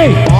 เ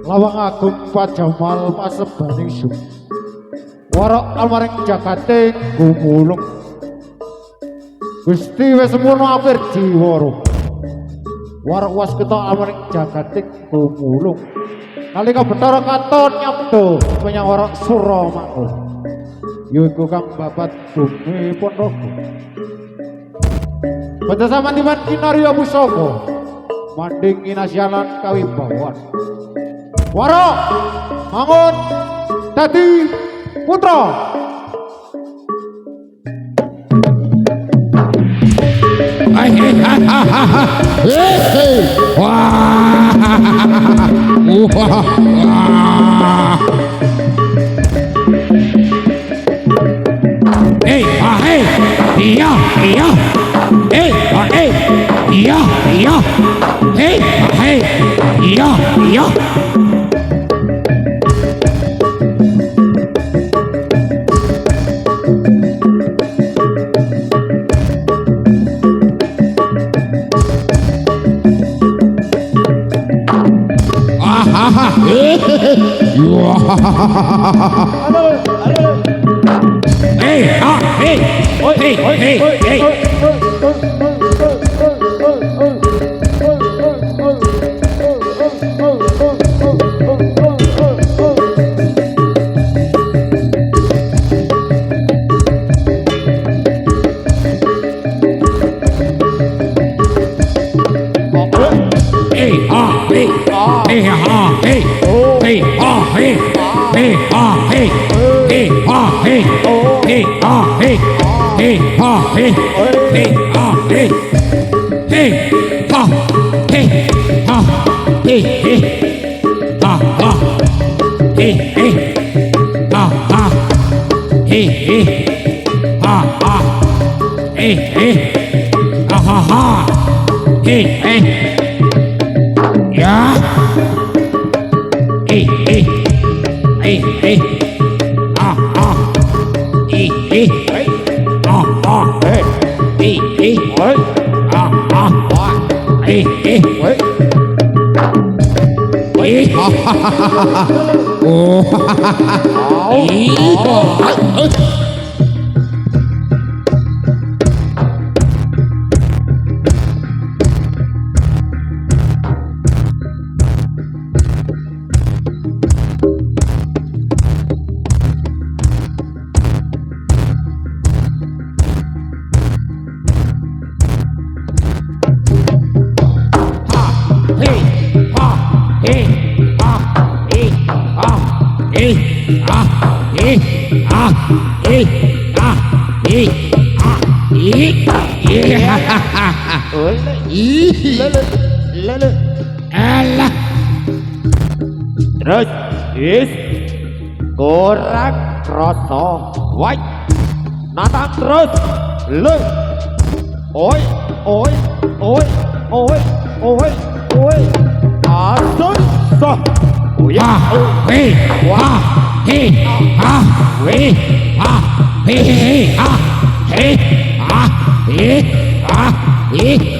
Lawang agung pajamal pasebaning sum warok almaring jagate gumulung Gusti wis semono apir jiwara warok was ketok almaring jagate gumulung nalika Bathara Katon nyabda menyang warok Suramakala yaiku kang babat bumi Ponorogo Baca samandiman kinarya pusaka manding inasyalan kawibawan Waro mangun dadi putra ha ha ha ha ha ha ya ha ha Alah. Terus is kurang kroso wai natang terus le oi oi oi oi oi oi asun so Ha he ha he ha we ha he ha he ha he ha he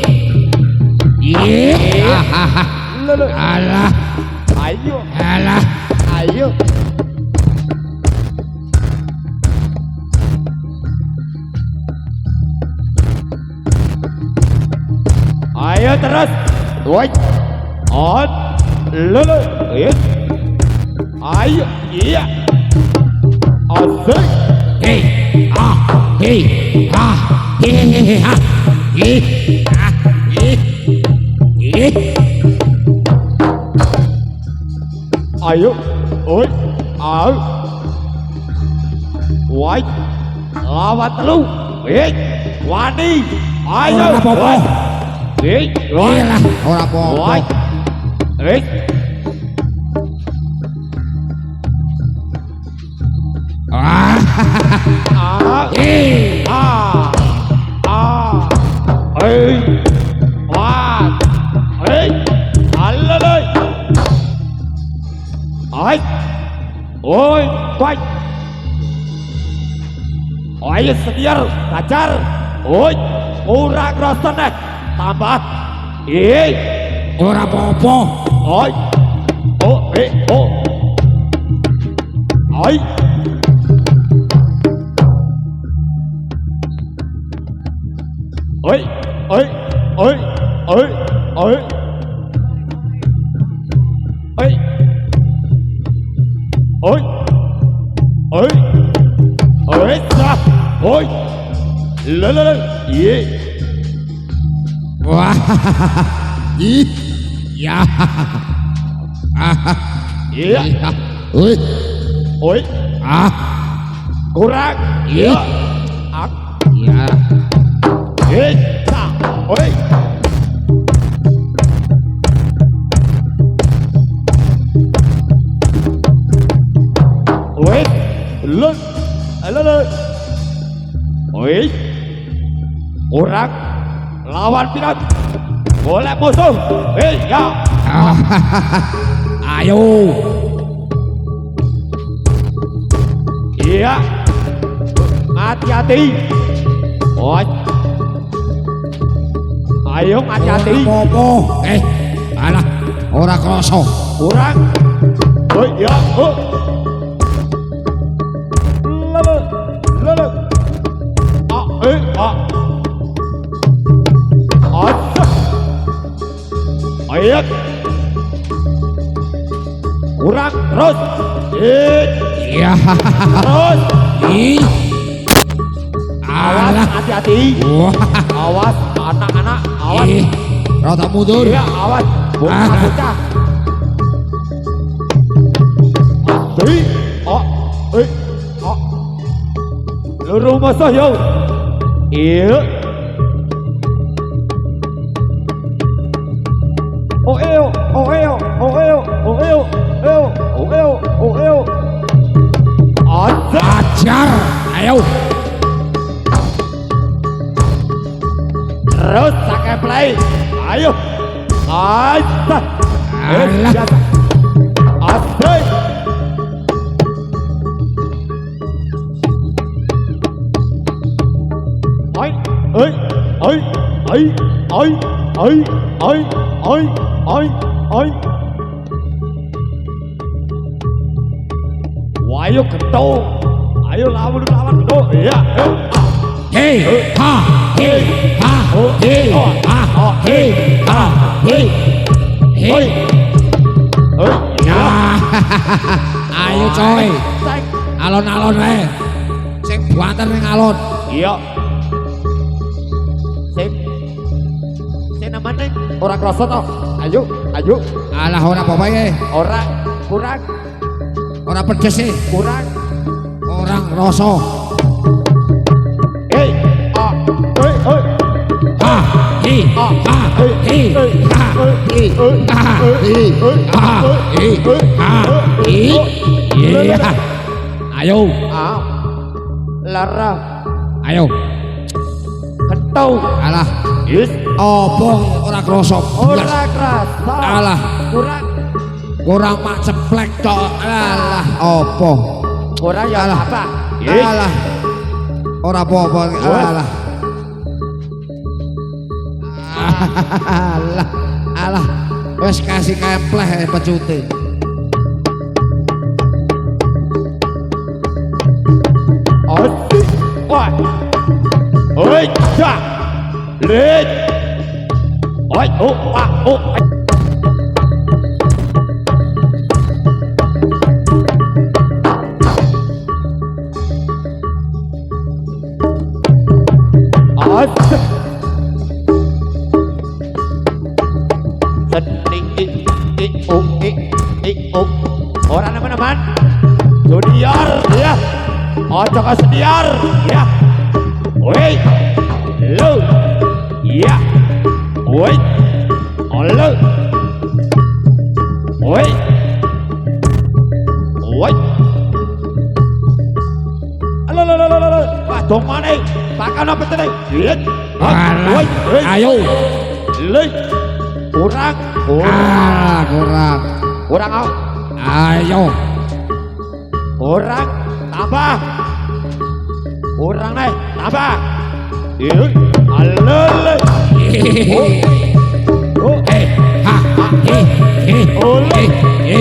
alah ayo alah ayo ayo terus woi on lele is ayo iya asik he ha he ha he ha he ha he ayo oi au woi lawan telu wani ayo ora apa-apa lah ora apa-apa woi ah oi quay oi setir kacar oi ora kroson tambah ora apa-apa oi oh oh oi oi oi oi oi oi oi oi oi oi sa oi lele ye wah ih ya iya oi oi ah kurang iya ak ya sa oi oi lele oi kurang lawan pirat boleh musuh ya ayo iya hati-hati oi ayo hati-hati apa-apa alah ora kroso kurang oi ya lele ayat kurang terus iya terus ih awas alah hati-hati wah awas anak-anak awas ih rada mundur iya awas bocah-bocah luru musuh yo iya oh eo oh eo oh eo oh eo eo oh eo oh eo Hajar. Ayo. Terus pakai play. Ayo. Aja. Alah. Asik. Oi, oi, oi, oi, oi, oi, oi, oi, oi, oi. Ayo ketuk. Ayo lawan ketuk. Iya. Hei, ha, hei, ha, hei, ha, hei, ha, hei, hei. Ya, ayo coy, alon-alon wae, sing buanten ning alon. Iya. Sing namanya orang kroso toh. Ayo, ayo. Alah ora apa-apa ye, Orang kurang, ora pedes sih, kurang. orang rasa. Hei, hei. Ha, hi, ha, hi, ha, hi, ha, hi, ha, hi, ha, hi. Iya. Ayo, Lara, ayo. ketuk. Alah, Yes. opo ora krasa. Orang kerasa. Alah, Kurang, kurang mak ceplek tok. Alah, opo. kurang ya Alah. apa? Alah. Ora apa-apa. Alah. Alah. Alah. Wes kasih kempleh pecute. Asik. Wah. Oi, ja. Lid. Oi, oh. Asik. Sedih. Orang teman-teman. Junior, ya. Ojo ke senior, ya. Woi, lu, ya. Woi, lu. Woi. Halo. Wah, dong mana? Pakai apa tadi? Lihat. Alah. Ayo. Lihat. Kurang. Ah, kurang. Kurang apa? Ayo. Kurang. Tambah. Kurang nih. Tambah. Yuk. Halo. Eh, ha, he, he, Oleh. he,